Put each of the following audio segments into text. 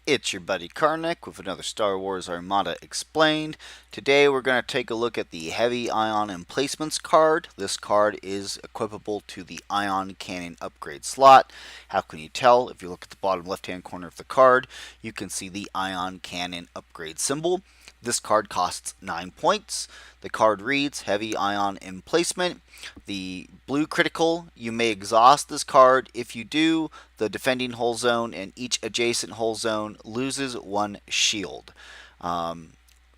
It's your buddy Karnak with another Star Wars Armada Explained. Today we're going to take a look at the Heavy Ion Emplacements card. This card is equipable to the Ion Cannon upgrade slot. How can you tell? If you look at the bottom left hand corner of the card, you can see the Ion Cannon upgrade symbol. This card costs 9 points. The card reads Heavy Ion Emplacement. The blue critical, you may exhaust this card. If you do, the defending hull zone and each adjacent hull zone loses 1 shield.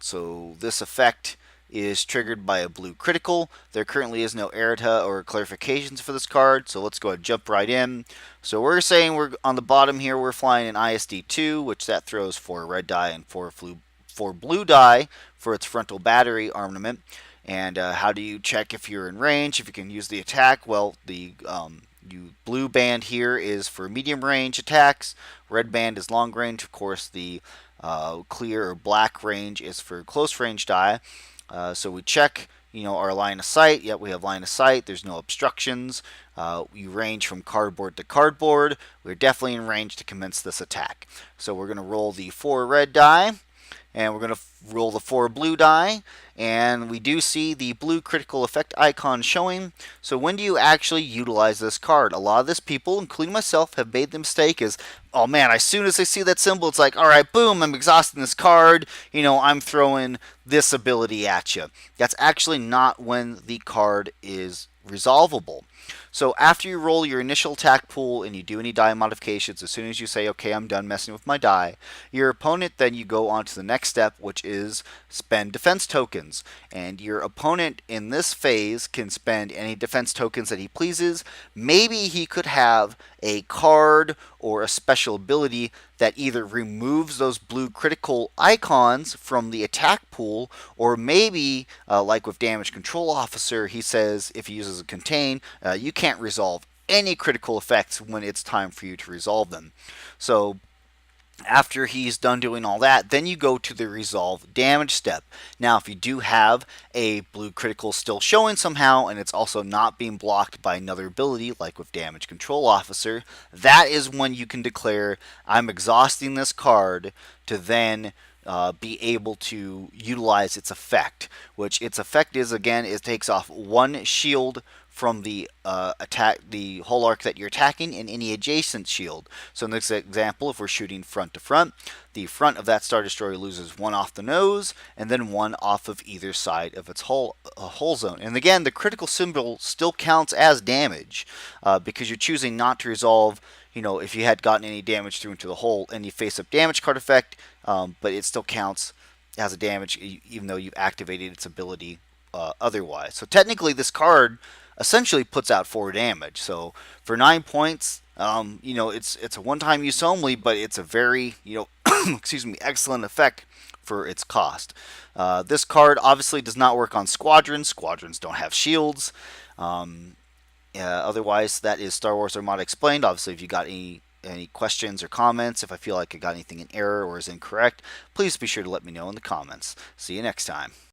So this effect is triggered by a blue critical. There currently is no errata or clarifications for this card, so let's go ahead and jump right in. So we're saying we're on the bottom here, we're flying an ISD-2, which that throws 4 red die and 4 blue die for its frontal battery armament. And how do you check if you're in range, if you can use the attack? Well, the blue band here is for medium range attacks. Red band is long range. Of course, the clear or black range is for close range die. So we check, our line of sight. Yep, we have line of sight. There's no obstructions. You range from cardboard to cardboard. We're definitely in range to commence this attack. So we're going to roll the 4 red die, and we're going to roll the 4 blue die, and we do see the blue critical effect icon showing. So when do you actually utilize this card? A lot of this people, including myself, have made the mistake is, oh man, as soon as they see that symbol, it's like, all right, boom, I'm exhausting this card, I'm throwing this ability at you. That's actually not when the card is resolvable. So after you roll your initial attack pool and you do any die modifications, as soon as you say, okay, I'm done messing with my die, your opponent, then you go on to the next step, which is spend defense tokens. And your opponent in this phase can spend any defense tokens that he pleases. Maybe he could have a card or a special ability that either removes those blue critical icons from the attack pool, or maybe, like with Damage Control Officer, he says if he uses a contain, you can't resolve any critical effects when it's time for you to resolve them. So after he's done doing all that, then you go to the resolve damage step. Now, if you do have a blue critical still showing somehow, and it's also not being blocked by another ability, like with Damage Control Officer, that is when you can declare, I'm exhausting this card, to then be able to utilize its effect, which its effect is, again, it takes off 1 shield from the the whole arc that you're attacking and any adjacent shield. So in this example, if we're shooting front to front, the front of that Star Destroyer loses 1 off the nose and then 1 off of either side of its hull zone. And again, the critical symbol still counts as damage because you're choosing not to resolve, if you had gotten any damage through into the hole, any face-up damage card effect, but it still counts as a damage even though you've activated its ability otherwise. So technically this card essentially puts out 4 damage. So for 9 points, it's a one-time use only, but it's a very, excuse me, excellent effect for its cost. This card obviously does not work on squadrons. Squadrons don't have shields. Otherwise, that is Star Wars Armada Explained. Obviously, if you got any questions or comments, if I feel like I got anything in error or is incorrect, please be sure to let me know in the comments. See you next time.